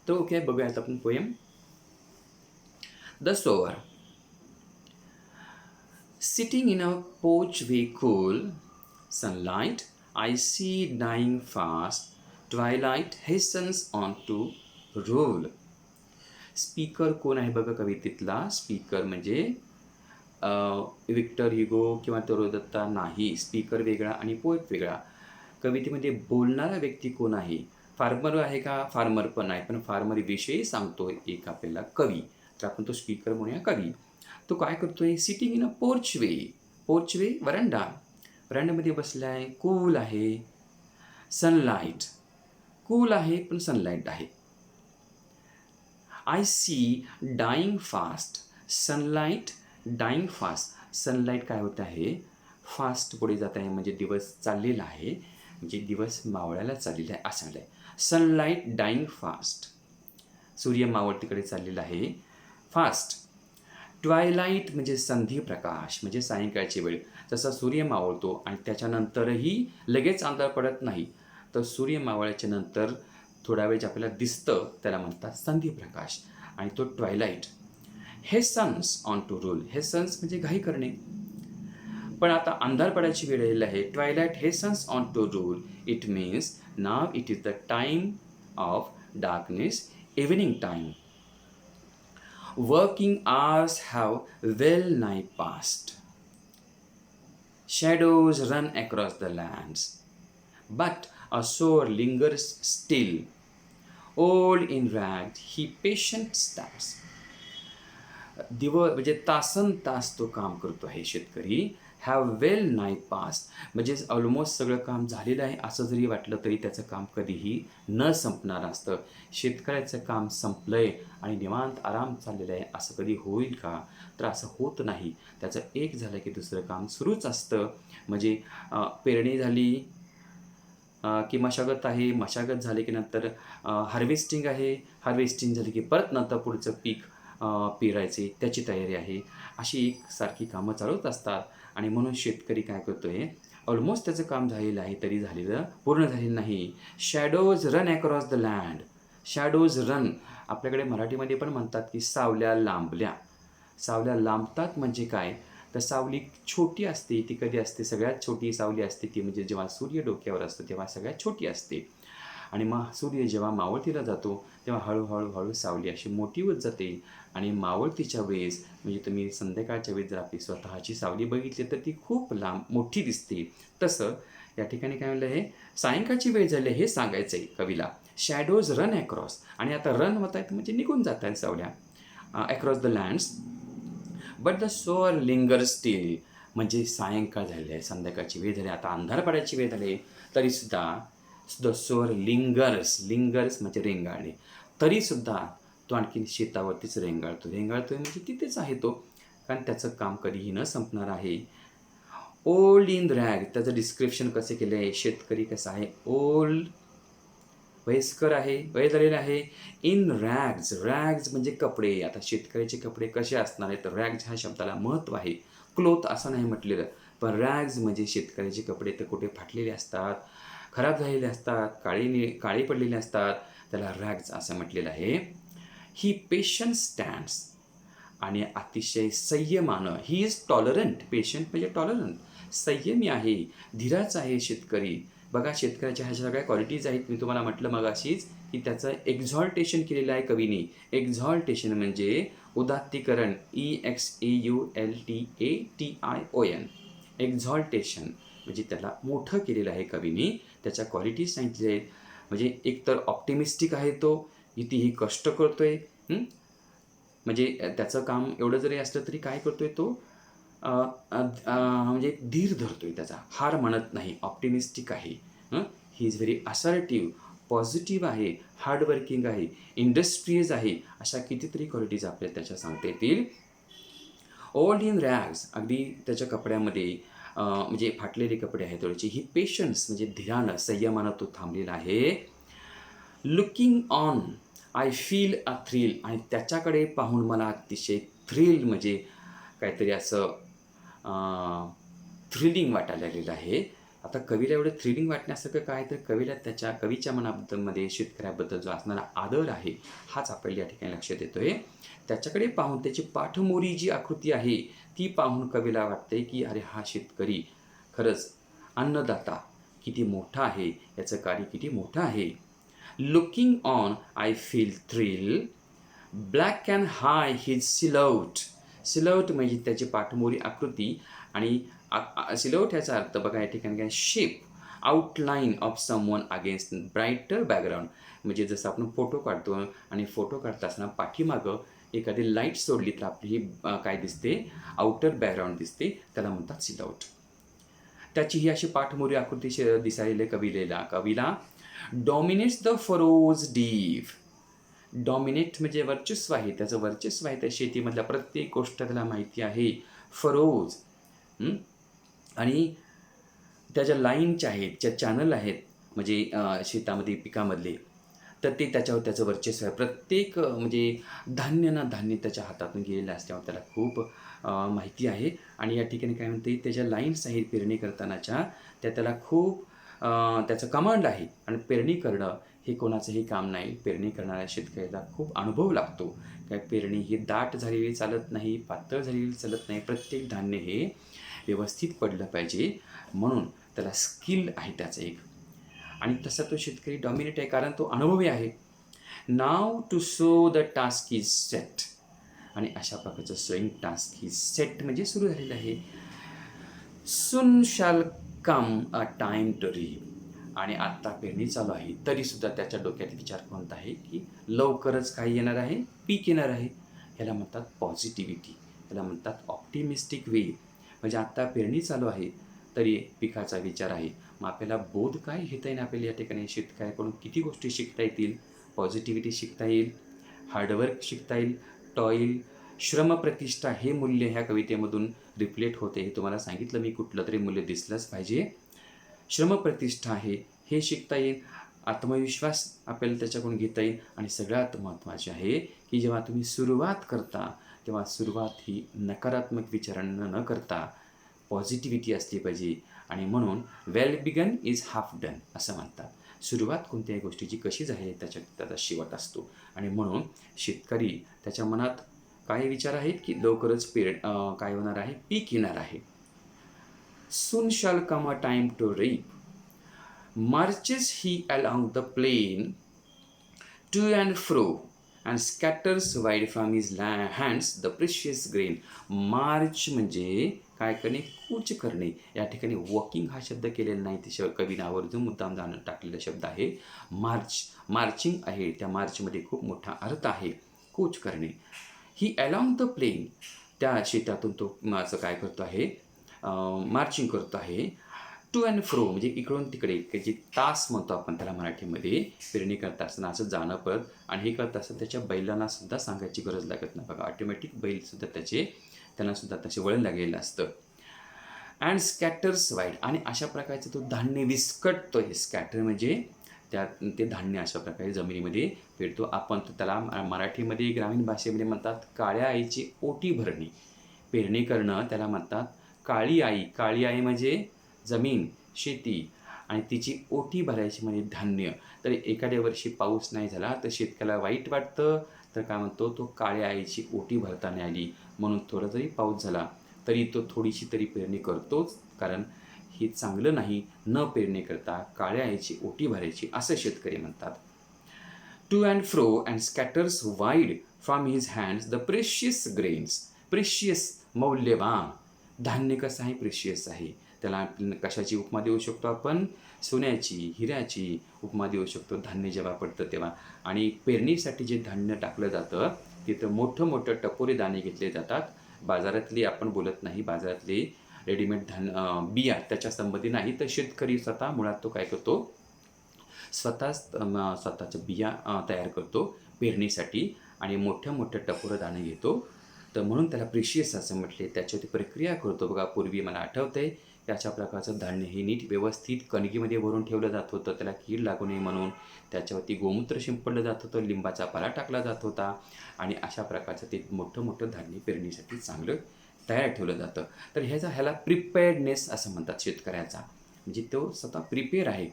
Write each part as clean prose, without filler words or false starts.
तर ओके बघूयात आपण poem. The sower. Sitting in a porchway cool, sunlight I see dying fast, twilight hastens on to roll. Speaker कोण आहे बघा कवितेतला? Speaker म्हणजे विक्टर ह्युगो किंवा तरोदत्ता नाही. स्पीकर वेगळा आणि पोएट वेगळा. कवितेमध्ये बोलणारा व्यक्ती कोण आहे? फार्मर आहे का? फार्मर पण आहे, पण फार्मर विषयी सांगतोय एक आपल्याला कवी, तर आपण तो स्पीकर म्हणूया कवी. तो काय करतोय? Sitting in a porchway. Porchway वरंडा. वरंड्यामध्ये बसला आहे, कूल आहे, सनलाईट. कूल आहे पण सनलाईट आहे. I see dying fast. Sunlight dying fast. Sunlight काय होत आहे? फास्ट पुढे जात आहे, म्हणजे दिवस चाललेला आहे, म्हणजे दिवस मावळायला चाललेला आहे असं आहे. Sunlight dying fast. सूर्य मावळतीकडे चाललेला आहे फास्ट. ट्वायलाईट म्हणजे संधी प्रकाश, म्हणजे सायंकाळची वेळ. जसा सूर्य मावळतो आणि त्याच्यानंतरही लगेच अंधार पडत नाही, तर सूर्य मावळ्याच्या नंतर थोडा वेळ जे आपल्याला दिसतं त्याला म्हणतात संधी प्रकाश, आणि तो ट्वायलाईट. हे सन्स ऑन टू रूल. हे सन्स म्हणजे घाई करणे, पण आता अंधार पडायची वेळ आलेली आहे. ट्वायलाईट हे suns on to rule. It means now it is the time of darkness, evening time. Working hours have well nigh passed. Shadows run across the lands, but a soul lingers still. Old in rags, he patient stands. म्हणजे तासन तास तो काम करतो आहे शेतकरी. Have वेल नाय past म्हणजे almost सगळं काम झालेलं आहे असं जरी वाटलं तरी त्याचं काम कधीही न संपणार असतं. शेतकऱ्याचं काम संपलं आहे आणि निवांत आराम चाललेला आहे असं कधी होईल का? तर असं होत नाही. त्याचं एक झालं की दुसरं काम सुरूच असतं. म्हणजे पेरणी झाली की मशागत आहे, मशागत झाली की नंतर हार्वेस्टिंग आहे, हार्वेस्टिंग झाली की परत नंतर पुढचं पीक पेरायचे त्याची तयारी आहे. अशी एकसारखी कामं चालूच असतात. आणि म्हणून शेतकरी काय करतो आहे? ऑलमोस्ट त्याचं काम झालेलं आहे तरी पूर्ण झालेलं नाही. Shadows run across the land. Shadows run आपल्याकडे मराठीमध्ये पण म्हणतात की सावल्या लांबल्या. सावल्या लांबतात म्हणजे काय? तर सावली छोटी असते. ती कधी असते? सगळ्यात छोटी सावली असते ती म्हणजे जेव्हा सूर्य डोक्यावर असतो तेव्हा सगळ्यात छोटी असते. आणि मग सूर्य जेव्हा मावळतीला जातो तेव्हा हळूहळू सावली अशी मोठी होत जाते. आणि मावळतीच्या वेळेस म्हणजे तुम्ही संध्याकाळच्या वेळेस जर आपली स्वतःची सावली बघितली तर ती खूप लांब मोठी दिसते. तसं या ठिकाणी काय म्हणलं आहे? सायंकाळची वेळ झाली हे सांगायचं आहे कवीला. Shadows run across. आणि आता रन होत आहेत म्हणजे निघून जात आहेत सावल्या across the lands. But the sower linger still. म्हणजे सायंकाळ झालेली आहे, संध्याकाळची वेळ झाली, आता अंधार पडायची वेळ झाली, तरीसुद्धा द सोअर लिंगर्स. लिंगर्स म्हणजे रेंगाळणे. तरीसुद्धा तो आणखीन शेतावरतीच रेंगाळतोय म्हणजे तिथेच आहे तो, कारण त्याचं काम कधीही न संपणार आहे. Old in rag. त्याचं डिस्क्रिप्शन कसं केलं आहे? शेतकरी कसा आहे? ओल्ड वयस्कर आहे, वय झालेलं आहे. इन रॅग्ज. रॅग्ज म्हणजे कपडे. आता शेतकऱ्याचे कपडे कसे असणार आहेत? तर रॅग्ज ह्या शब्दाला महत्त्व आहे. क्लोथ असं नाही म्हटलेलं, पण रॅग्ज म्हणजे शेतकऱ्याचे कपडे तर कुठे फाटलेले असतात, खराब झालेले असतात, काळे पडलेले असतात, त्याला रॅग्ज असं म्हटलेलं आहे. ही पेशन्स स्टँड्स. आणि अतिशय संयमानं. He is tolerant. पेशंट म्हणजे टॉलरंट, संयमी आहे, धीराच आहे शेतकरी. बघा शेतकऱ्याच्या ह्या सगळ्या क्वालिटीज आहेत. मी तुम्हाला म्हटलं मग अशीच की त्याचं एक्झॉल्टेशन केलेलं आहे कवीने. एक्झॉल्टेशन म्हणजे उदात्तीकरण. EXAULTATION. एक्झॉल्टेशन म्हणजे त्याला मोठं केलेलं आहे कवीने. त्याच्या क्वालिटीज सांगितल्या आहेत. म्हणजे एकतर ऑप्टिमिस्टिक आहे तो, कितीही कष्ट करतोय, म्हणजे त्याचं काम एवढं जरी असलं तरी काय करतोय तो? म्हणजे धीर धरतोय, त्याचा हार म्हणत नाही, ऑप्टिमिस्टिक आहे. He is very assertive, positive आहे, हार्डवर्किंग आहे, इंडस्ट्रीज आहे. अशा कितीतरी क्वालिटीज आपल्याला त्याच्या सांगता येतील. Old in rags. अगदी त्याच्या कपड्यामध्ये म्हणजे फाटलेले कपडे आहेत थोडेसे. ही पेशन्स म्हणजे धीरानं संयमानं तो थांबलेला आहे. Looking on I feel a thrill. आणि त्याच्याकडे पाहून मला अतिशय थ्रिल म्हणजे काहीतरी असं थ्रिलिंग वाटायला लागलेलं आहे. आता कवीला एवढं थ्रिलिंग वाटण्यासारखं काय, तर कवीच्या मनाबद्दलमध्ये शेतकऱ्याबद्दल जो असणारा आदर आहे हाच आपल्याला या ठिकाणी लक्षात येतोय. त्याच्याकडे पाहून त्याची पाठमोरी जी आकृती आहे ती पाहून कवीला वाटते की अरे हा शेतकरी खरंच अन्नदाता किती मोठा आहे, याचं कार्य किती मोठं आहे. Looking on I feel thrill, black and high his silhouette. Silhouette म्हणजे त्याची पाठमोरी आकृती, आणि सिलौट ह्याचा अर्थ बघा या ठिकाणी काय, shape outline of someone against brighter background. म्हणजे जसं आपण फोटो काढतो आणि फोटो काढता असताना पाठीमागं एखादी लाईट सोडली तर आपली ही काय दिसते, आउटर बॅकग्राऊंड दिसते, त्याला म्हणतात सिलौट. त्याची ही अशी पाठमोरी आकृती दिसायला कवीला डॉमिनेट्स द फरोज डीप. डॉमिनेट म्हणजे वर्चस्व आहे, त्याचं वर्चस्व आहे त्या शेतीमधल्या प्रत्येक गोष्ट त्याला माहिती आहे. फरोज आणि त्याच्या लाईनच्या आहेत, ज्या चॅनल आहेत म्हणजे शेतामध्ये पिकामधले, तर ते त्याच्यावर त्याचं वर्चस्व आहे. प्रत्येक म्हणजे धान्य त्याच्या हातातून गेलेलं असल्यावर त्याला खूप माहिती आहे. आणि या ठिकाणी काय म्हणते, त्याच्या लाईन्स आहेत पेरणी करतानाच्या, त्याला खूप त्याचं कमांड आहे. आणि पेरणी करणं हे कोणाचंही काम नाही. पेरणी करणाऱ्या शेतकऱ्याला खूप अनुभव लागतो. काय पेरणी ही दाट झालेली चालत नाही, पातळ झालेली चालत नाही. प्रत्येक धान्य हे व्यवस्थित पडलं पाहिजे, म्हणून त्याला स्किल आहे त्याचं एक. आणि तसा तो शेतकरी डॉमिनेट आहे कारण तो अनुभवी आहे. Now to sow the task is set. आणि अशा प्रकारचं सोईंग टास्क इज सेट म्हणजे सुरू झालेलं आहे. Soon shall come a time to reap. आणि आत्ता पेरणी चालू आहे तरीसुद्धा त्याच्या डोक्यात विचार कोणता आहे की लवकरच काय येणार आहे, पीक येणार आहे. ह्याला म्हणतात पॉझिटिव्हिटी, ह्याला म्हणतात ऑप्टिमिस्टिक वे. म्हणजे आत्ता पेरणी चालू आहे तरी पिकाचा विचार आहे. मग आपल्याला बोध काय घेता येईल, आपल्याला या ठिकाणी शेतकऱ्याकडून किती गोष्टी शिकता येतील. पॉझिटिव्हिटी शिकता येईल, हार्डवर्क शिकता येईल, टॉईल, श्रमप्रतिष्ठा हे मूल्य ह्या कवितेमधून रिफ्लेक्ट होते. हे तुम्हाला सांगितलं मी, कुठलं तरी मूल्य दिसलंच पाहिजे. श्रमप्रतिष्ठा आहे हे शिकता येईल, आत्मविश्वास आपल्याला त्याच्याकडून घेता येईल. आणि सगळ्यात महत्त्वाचे आहे की जेव्हा तुम्ही सुरुवात करता तेव्हा सुरुवात ही नकारात्मक विचारांना न करता पॉझिटिव्हिटी असली पाहिजे. आणि म्हणून well begun is half done असं म्हणतात. सुरुवात कोणत्याही गोष्टीची कशी झाली त्याचा शेवट असतो. आणि म्हणून शेतकरी त्याच्या मनात काय विचार आहेत की लवकरच काय होणार आहे, पीक येणार आहे. Soon shall come a time to reap. Marches he along the plain to and fro, and scatters wide from his hands the precious grain. March म्हणजे काय करणे, कूच करणे. या ठिकाणी वॉकिंग हा शब्द केलेला नाही, ते कवीने आवर्जून मुद्दाम टाकलेला शब्द आहे. मार्चिंग आहे, त्या मार्चमध्ये खूप मोठा अर्थ आहे, कूच करणे. ही अलॉंग द प्लेन, त्या शेतातून तो असं काय करतो आहे, मार्चिंग करतो आहे. टू अँड फ्रो म्हणजे इकडून तिकडे, जे तास म्हणतो आपण त्याला मराठीमध्ये. पेरणी करता असताना असं जाणं परत, आणि हे करत असताना त्याच्या बैलांना सुद्धा सांगायची गरज लागत नाही बघा. ऑटोमॅटिक बैलसुद्धा त्यांना सुद्धा तसे वळण लागलेलं असतं. अँड स्कॅटर्स वाईड, आणि अशा प्रकारचं तो धान्य विस्कटतो आहे. स्कॅटर म्हणजे ते धान्य अशा प्रकारे जमिनीमध्ये पेरतो आपण. त्याला मराठीमध्ये ग्रामीण भाषेमध्ये म्हणतात काळ्या आईची ओटी भरणे. पेरणी करणं त्याला म्हणतात काळी आई. काळी आई म्हणजे जमीन, शेती, आणि तिची ओटी भरायची म्हणजे धान्य. तर एखाद्या वर्षी पाऊस नाही झाला तर शेतकऱ्याला वाईट वाटतं, तर काय म्हणतो, तो काळ्या आईची ओटी भरता नाही आली म्हणून थोडा जरी पाऊस झाला तरी तो थोडीशी तरी पेरणी करतोच, कारण हे चांगलं नाही न पेरणी करता काळ्या आईची ओटी भरायची असं शेतकरी म्हणतात. To and fro and scatters wide from his hands the precious grains. Precious मौल्यवान धान्य कसं आहे, प्रेशियस आहे. त्याला कशाची उपमा देऊ शकतो आपण, सोन्याची, हिऱ्याची उपमा देऊ शकतो धान्य जेव्हा पडतं तेव्हा. आणि पेरणीसाठी जे धान्य टाकलं जातं तिथं मोठं टपोरे दाणे घेतले जातात. बाजारातली आपण बोलत नाही, बाजारातले रेडीमेड बिया त्याच्या संबंधी नाही. तर शेतकरी स्वतः मुळात तो काय करतो, स्वतःच्या बिया तयार करतो पेरणीसाठी, आणि मोठं टपोरं दाणे घेतो. तर म्हणून त्याला प्रेशियस असं म्हटले. त्याच्यावरती प्रक्रिया करतो बघा. पूर्वी मला आठवतंय त्याच्या प्रकारचं धान्य हे नीट व्यवस्थित कणगीमध्ये भरून ठेवलं जात होतं, त्याला कीड लागू नये म्हणून. त्याच्यावरती गोमूत्र शिंपडलं जात होतं, लिंबाचा पाला टाकला जात होता, आणि अशा प्रकारचं ते मोठं धान्य पेरणीसाठी चांगलं तयार ठेवलं जातं. तर ह्याला प्रिपेअर्डनेस असं म्हणतात शेतकऱ्याचा. म्हणजे तो स्वतः प्रिपेअर आहे.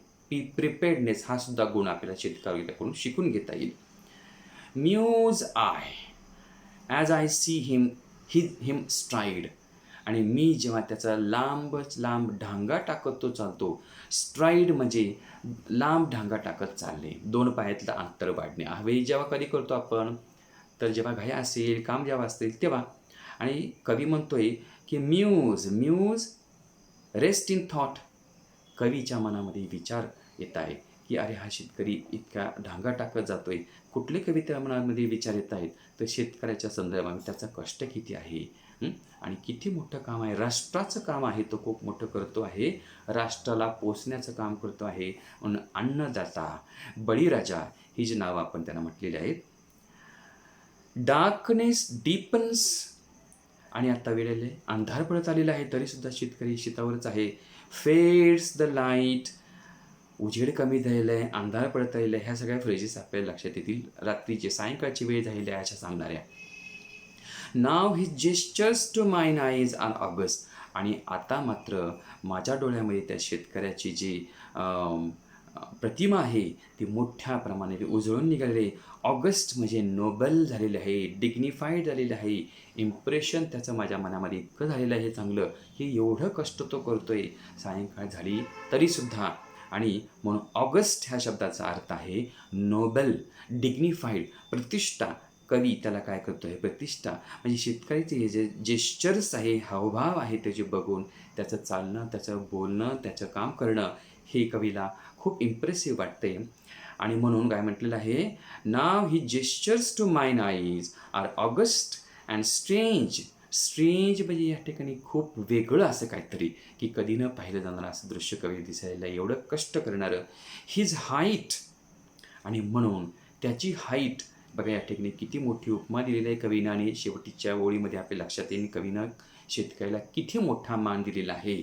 प्रिपेअर्डनेस हा सुद्धा गुण आपल्याला शेतकऱ्याकडून शिकून घेता येईल. Muse I as I see him stride. आणि मी जेव्हा त्याचा लांब ढांगा टाकत तो चालतो. स्ट्राईड म्हणजे लांब ढांगा टाकत चालणे, 2 पायातलं अंतर वाढणे. हवे जेव्हा कधी करतो आपण, तर जेव्हा घाई असेल, काम जेव्हा असतील तेव्हा. आणि कवी म्हणतोय की म्यूज रेस्ट इन थॉट. कवीच्या मनामध्ये विचार येत आहे की अरे हा शेतकरी इतका ढांगा टाकत जातोय. कुठले कवी त्या मनामध्ये विचार येत आहेत, तर शेतकऱ्याच्या संदर्भात त्याचा कष्ट किती आहे आणि किती मोठं काम आहे. राष्ट्राचं काम आहे, तो खूप मोठं करतो आहे. राष्ट्राला पोसण्याचं काम करतो आहे. म्हणून अन्नदाता, बळीराजा ही जी नावं आपण त्यांना म्हटलेली आहेत. Darkness deepens. आणि आता वेळेला अंधार पडत आलेला आहे, तरीसुद्धा शेतकरी शेतावरच आहे. Fades the light. उजेड कमी झालेला आहे, अंधार पडत राहिला आहे. ह्या सगळ्या फ्रेजेस आपल्याला लक्षात येतील. रात्रीची सायंकाळची वेळ झालेली आहे अशा सांगणाऱ्या. Now his gestures to mine eyes are august. आणि आता मात्र माझ्या डोळ्यामध्ये त्या शेतकऱ्याची जी प्रतिमा आहे ती मोठ्या प्रमाणात उजळून निघालेली. ऑगस्ट म्हणजे नोबल झालेलं आहे, डिग्निफाईड झालेलं आहे. इम्प्रेशन त्याचं माझ्या मनामध्ये इतकं झालेलं आहे चांगलं की एवढं कष्ट तो करतोय, सायंकाळ झाली तरीसुद्धा. आणि म्हणून ऑगस्ट ह्या शब्दाचा अर्थ आहे नोबल, डिग्निफाईड, प्रतिष्ठा. कवी त्याला काय करतो आहे, प्रतिष्ठा. म्हणजे शेतकऱ्याचे हे जे जेस्चर्स आहे, हावभाव आहे, त्याचे बघून त्याचं चालणं, त्याचं बोलणं, त्याचं काम करणं हे कवीला खूप इम्प्रेसिव्ह वाटते. आणि म्हणून काय म्हटलेलं आहे, now he gestures to mine eyes are august and strange. Strange म्हणजे या ठिकाणी खूप वेगळं असं काहीतरी की कधी न पाहिलं जाणारं असं दृश्य कवी दिसायला, एवढं कष्ट करणारं. His height. आणि म्हणून त्याची हाईट बघा, या ठिकाणी किती मोठी उपमा दिलेली आहे कवीनं. आणि शेवटीच्या ओळीमध्ये आपल्या लक्षात येईल कवीनं शेतकऱ्याला किती मोठा मान दिलेला आहे.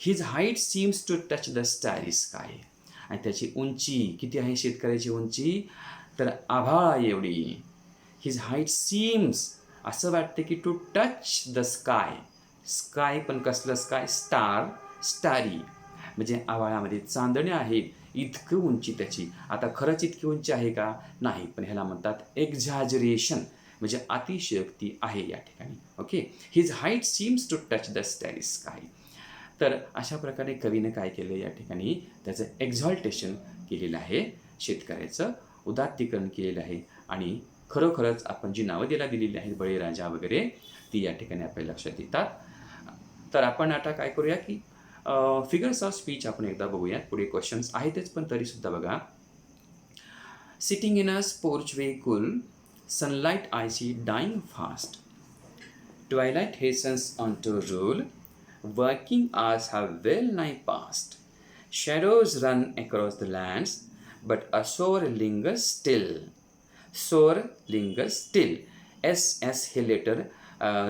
His height seems to touch the starry sky. आणि त्याची उंची किती आहे, शेतकऱ्याची उंची तर आभाळा एवढी. हिज हाईट सीम्स असं वाटतं की to touch the sky. Sky पण कसलं स्काय, स्टारी म्हणजे आभाळामध्ये चांदण्या आहेत, इतकं उंची त्याची. आता खरंच इतकी उंची आहे का, नाही, पण ह्याला म्हणतात एक्झॅजरेशन, म्हणजे अतिशयोक्ती आहे या ठिकाणी. Okay, his height seems to touch the starry sky. तर अशा प्रकारे कवीनं काय केलं या ठिकाणी, त्याचं एक्झॉल्टेशन केलेलं आहे, शेतकऱ्याचं उदात्तीकरण केलेलं आहे. आणि खरोखरच आपण जी नावं त्याला दिलेली आहेत, बळीराजा वगैरे, ती या ठिकाणी आपल्या लक्षात येतात. तर आपण आता काय करूया की फिगर्स ऑफ स्पीच आपण एकदा बघूया. पुढे क्वेश्चन्स आहेतच पण तरीसुद्धा बघा. Sitting in a porchway cool, sunlight I see dying fast, twilight hastens on to rule, working hours have well nigh passed. Shadows run across the lands, but a soul lingers still. Soul lingers still. S हे letter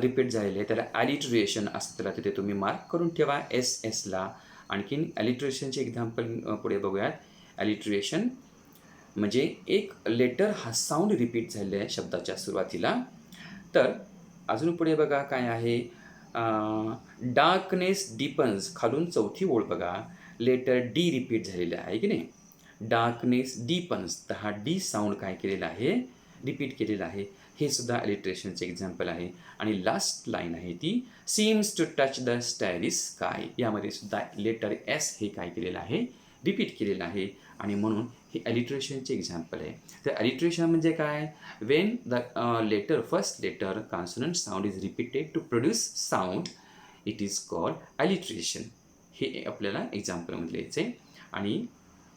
repeat झालेले आहे, त्याला ॲलिट्रेशन असतं, त्याला तिथे तुम्ही mark करून ठेवा ला. आणखीन ॲलिट्रेशनचे एक्झाम्पल पुढे बघूयात. ॲलिट्रेशन म्हणजे एक लेटर हा साऊंड रिपीट झालेला आहे शब्दाच्या सुरुवातीला. तर अजून पुढे बघा काय आहे, डार्कनेस डीपन्स, खालून चौथी ओळ बघा, लेटर डी रिपीट झालेलं आहे की नाही. डार्कनेस डीपन्स, तर हा डी साऊंड काय केलेला आहे, रिपीट केलेला आहे. हे सुद्धा ॲलिट्रेशनचे एक्झाम्पल आहे. आणि लास्ट लाईन आहे ती seems to touch the starry sky, यामध्ये सुद्धा लेटर एस हे काय केलेलं आहे, रिपीट केलेलं आहे. आणि म्हणून हे ॲलिट्रेशनचे एक्झाम्पल आहे. तर ॲलिट्रेशन म्हणजे काय, when the first letter consonant sound is repeated to produce sound, it is called alliteration. हे आपल्याला एक्झाम्पलमध्ये लिहायचं आहे. आणि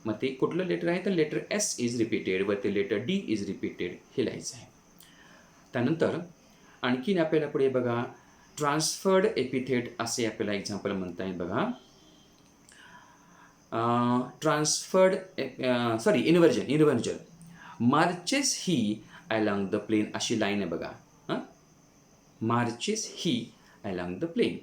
मग ते कुठलं लेटर आहे, तर लेटर एस इज रिपीटेड व ते लेटर डी इज रिपीटेड हे लिहायचं आहे. त्यानंतर आणखीन आपल्याला पुढे बघा, ट्रान्सफर्ड एपिथेट असे आपल्याला एक्झाम्पल म्हणता येईल बघा. Inversion. Marches he along the plain, अशी लाईन आहे बघा. Marches he along the plain.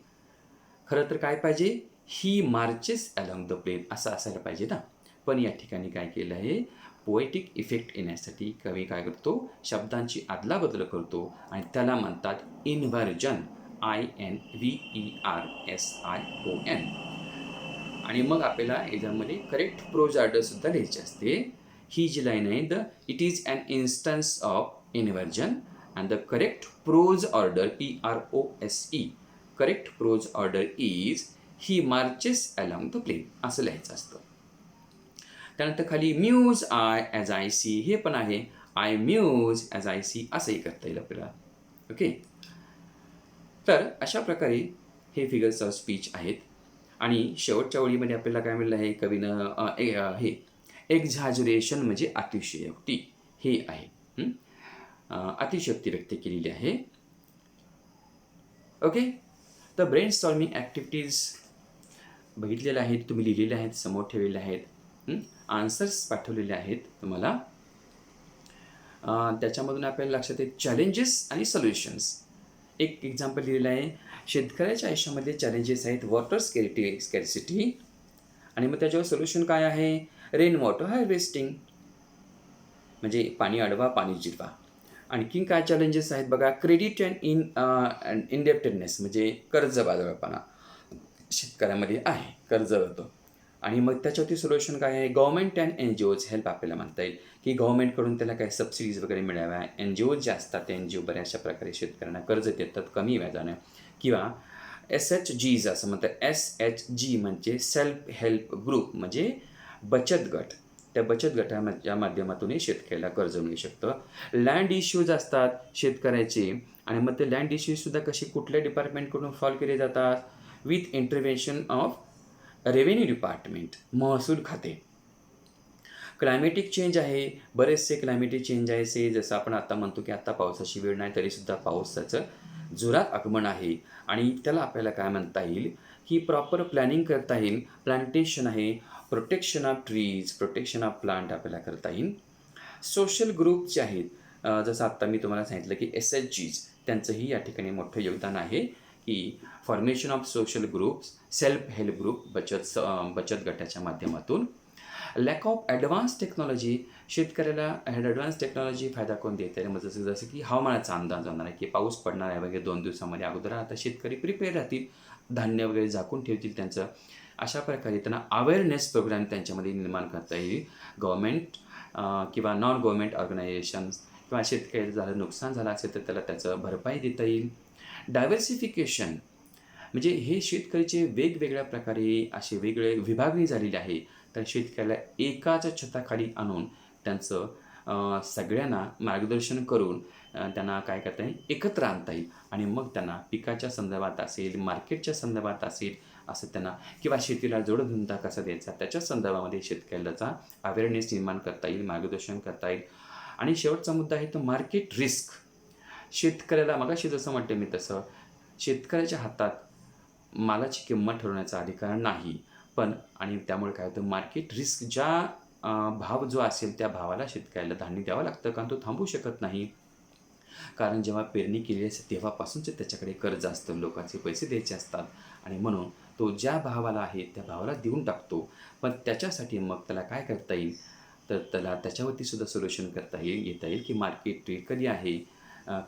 खरं तर काय पाहिजे, he marches along the plain असं असायला पाहिजे ना. पण या ठिकाणी काय केलं आहे, पोएटिक इफेक्ट येण्यासाठी कवी काय करतो, शब्दांची अदलाबदल करतो आणि त्याला म्हणतात इन्व्हर्जन, INVERSION. आणि मग आपल्याला एक्झाममध्ये करेक्ट प्रोज ऑर्डर सुद्धा लिहायची असते. ही जी लाईन आहे, it is an instance of inversion and the correct prose order PROSE correct prose order is he marches along the plain असं लिहायचं असतं. त्यानंतर खाली muse I as I see हे पण आहे, I muse as I see असंही करता येईल आपल्याला. ओके, तर अशा प्रकारे हे फिगर्स ऑफ स्पीच आहेत. आणि शेवटच्या ओळीमध्ये आपल्याला काय मिळालं आहे, कवीनं हे एक्झॅजरेशन म्हणजे अतिशयोक्ती हे आहे. अतिशयोक्ती व्यक्त केलेली आहे. ओके, तर ब्रेन स्टॉर्मिंग ॲक्टिव्हिटीज बघितलेल्या आहेत, तुम्ही लिहिलेल्या आहेत, समोर ठेवलेल्या आहेत, आन्सर्स पाठवलेले आहेत तुम्हाला. त्याच्यामधून आपल्याला लक्षात येईल चॅलेंजेस आणि सोल्युशन्स. एक एक्झाम्पल लिहिलेलं आहे, शेतकऱ्याच्या आयुष्यामध्ये चॅलेंजेस आहेत वॉटर स्कॅर्सिटी आणि मग त्याच्यावर सोल्युशन काय आहे, रेन वॉटर हार्वेस्टिंग म्हणजे पाणी अडवा पाणी जिरवा. आणखीन काय चॅलेंजेस आहेत बघा, क्रेडिट अँड इंडेप्टेडनेस म्हणजे कर्ज बाजारपणा शेतकऱ्यामध्ये आहे, कर्ज होतो. आणि मग त्याच्यावरती सोल्युशन काय आहे, गव्हर्नमेंट अँड NGOज हेल्प आपल्याला म्हणता येईल की गव्हर्नमेंटकडून त्याला काही सबसिडीज वगैरे मिळाव्या. NGOज जे असतात ते NGO बऱ्याचशा प्रकारे शेतकऱ्यांना कर्ज देतात कमी व्याजाने. किंवा SHGज असं म्हणतात, SHG म्हणजे सेल्फ हेल्प ग्रुप म्हणजे बचत गट. त्या बचत गटाच्या माध्यमातूनही शेतकऱ्याला कर्ज मिळू शकतं. लँड इश्यूज असतात शेतकऱ्याचे आणि मग ते लँड इश्यूजसुद्धा कसे कुठल्या डिपार्टमेंटकडून सॉल्व केले जातात, with intervention of revenue department महसूल खाते. क्लायमेटिक चेंज आहे, बरेचसे क्लायमेटिक चेंज आहे, जसं आपण आता म्हणतो की आता पावसाची वेळ नाही तरीसुद्धा पावसाचं जोरात आगमन आहे आणि त्याला आपल्याला काय म्हणता येईल की प्रॉपर प्लॅनिंग करता येईल. प्लांटेशन आहे, protection of trees, protection of plant आपल्याला करता येईल. सोशल ग्रुप जे आहेत जसं आत्ता मी तुम्हाला सांगितलं की SHGज त्यांचंही या ठिकाणी मोठं योगदान आहे की formation of social groups, self help group बचत गटाच्या माध्यमातून. लॅक ऑफ ॲडव्हान्स टेक्नॉलॉजी, शेतकऱ्याला ॲडव्हान्स टेक्नॉलॉजी फायदा कोण देते, मग जसं की हवामानाचा अंदाज होणार आहे की पाऊस पडणार आहे वगैरे 2 दिवसामध्ये अगोदर, आता शेतकरी प्रिपेअर राहतील, धान्य वगैरे झाकून ठेवतील त्यांचं. अशा प्रकारे त्यांना अवेअरनेस प्रोग्राम त्यांच्यामध्ये निर्माण करता येईल. गव्हर्मेंट किंवा नॉन गव्हर्मेंट ऑर्गनायझेशन्स किंवा शेतकऱ्याचं झालं नुकसान झालं असेल तर त्याला त्याचं भरपाई देता येईल. डायव्हर्सिफिकेशन म्हणजे हे शेतकरीचे वेगवेगळ्या प्रकारे असे वेगळे विभागणी झालेली आहे, तर शेतकऱ्याला एकाच छताखाली आणून त्यांचं सगळ्यांना मार्गदर्शन करून त्यांना काय करता येईल, एकत्र आणता येईल आणि मग त्यांना पिकाच्या संदर्भात असेल, मार्केटच्या संदर्भात असेल असं त्यांना किंवा शेतीला जोडधंदा कसा द्यायचा त्याच्या संदर्भामध्ये शेतकऱ्याचा अवेअरनेस निर्माण करता येईल, मार्गदर्शन करता येईल. आणि शेवटचा मुद्दा आहे तो मार्केट रिस्क. शेतकऱ्याला मगाशी जसं म्हटलं मी तसं शेतकऱ्याच्या हातात मालाची किंमत ठरवण्याचा अधिकार नाही, पण आणि त्यामुळे काय होतं, मार्केट रिस्क ज्या भाव जो असेल त्या भावाला शेतकऱ्याला धान्य द्यावं लागतं, कारण तो थांबू शकत नाही. कारण जेव्हा पेरणी केली असते तेव्हापासूनच त्याच्याकडे कर्ज असतं, लोकांचे पैसे द्यायचे असतात आणि म्हणून तो ज्या भावाला आहे त्या भावाला देऊन टाकतो. पण त्याच्यासाठी मग त्याला काय करता येईल, तर त्याला त्याच्यावरती सुद्धा सोल्युशन येता येईल की मार्केट रेट कधी आहे,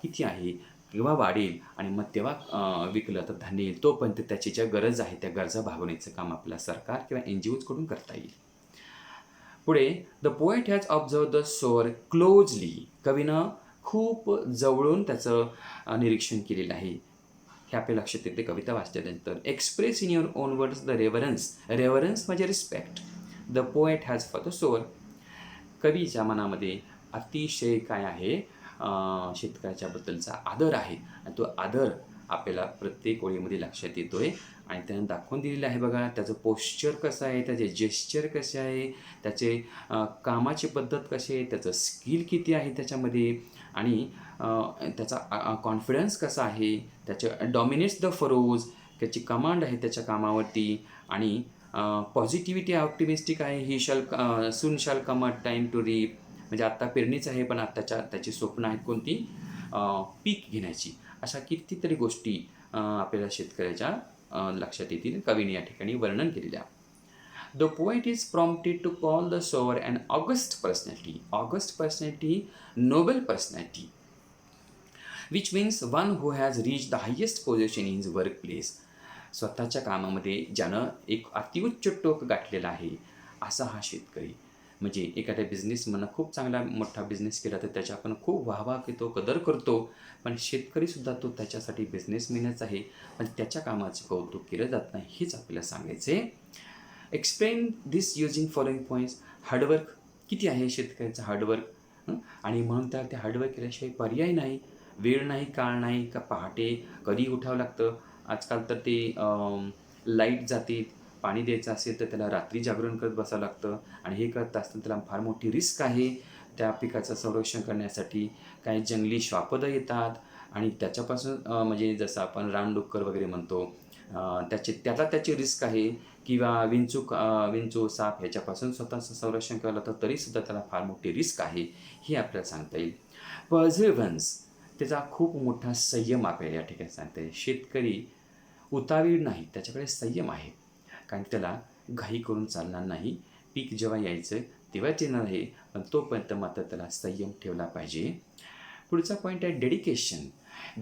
किती आहे, केव्हा वाढेल आणि मग तेव्हा विकलं तर धान्य येईल. तोपर्यंत त्याची ज्या गरज आहे त्या गरजा भागवण्याचं काम आपल्याला सरकार किंवा NGOजकडून करता येईल. पुढे the poet has observe the sower closely. कवीनं खूप जवळून त्याचं निरीक्षण केलेलं आहे, हे आपल्या लक्षात येते कविता वाचल्यानंतर. Express in your own words the reverence म्हणजे respect the poet has for the sower. कवीच्या मनामध्ये अतिशय काय आहे, शेतकऱ्याच्याबद्दलचा आदर आहे आणि तो आदर आपल्याला प्रत्येक ओळीमध्ये लक्षात येतो आहे आणि त्यानं दाखवून दिलेलं आहे बघा. त्याचं पोश्चर कसं आहे, त्याचे जेस्चर कसे आहे, त्याचे कामाची पद्धत कशी आहे, त्याचं स्किल किती आहे त्याच्यामध्ये आणि त्याचा कॉन्फिडन्स कसा आहे, त्याचे डॉमिनेट्स द फरोज, त्याची कमांड आहे त्याच्या कामावरती आणि पॉझिटिव्हिटी ऑप्टिमिस्टिक आहे. ही soon shall come a time to reap म्हणजे आत्ता पेरणीच आहे पण आत्ताच्या त्याची स्वप्न आहेत कोणती, पीक घेण्याची. अशा कितीतरी गोष्टी आपल्याला शेतकऱ्याच्या लक्षात येतील, कवीने या ठिकाणी वर्णन केलेल्या. The poet is prompted to call the sower and august personality, noble personality, which means one who has reached the highest position in his workplace. स्वतःच्या कामामध्ये ज्यानं एक अतिउच्च टोक गाठलेला आहे असा हा शेतकरी. म्हणजे एखाद्या बिझनेसमॅननं खूप चांगला मोठा बिझनेस केला तर त्याच्या आपण खूप वाहवा घेतो, कदर करतो. पण शेतकरीसुद्धा तो त्याच्यासाठी बिझनेसमॅनच आहे, पण त्याच्या कामाचं कौतुक केलं जात नाही, हेच आपल्याला सांगायचं आहे. Explain this using following points. Hard work किती आहे शेतकऱ्याचं हार्डवर्क, आणि म्हणून त्या हार्डवर्क केल्याशिवाय पर्याय नाही. वेळ नाही, काळ नाही, का पहाटे कधी उठावं लागतं. आजकाल तर ते लाईट जाते, पाणी द्यायचं असेल तर त्याला रात्री जागरण करत बसावं लागतं, आणि हे करत असताना त्याला फार मोठी रिस्क आहे त्या पिकाचं संरक्षण करण्यासाठी. काही जंगली श्वापदं येतात आणि त्याच्यापासून म्हणजे जसं आपण रानडुक्कर वगैरे म्हणतो, त्याची रिस्क आहे. किंवा विंचू, साप ह्याच्यापासून स्वतःचं संरक्षण केलं तर तरीसुद्धा त्याला फार मोठी रिस्क आहे, हे आपल्याला सांगता येईल. पर्झिव्हरन्स, त्याचा खूप मोठा संयम आपल्याला या ठिकाणी सांगता येईल. शेतकरी उतावीळ नाही, त्याच्याकडे संयम आहे. कारण त्याला घाई करून चालणार नाही. पीक जेव्हा यायचं तेव्हाच येणार आहे, पण तोपर्यंत मात्र त्याला संयम ठेवला पाहिजे. पुढचा पॉईंट आहे डेडिकेशन.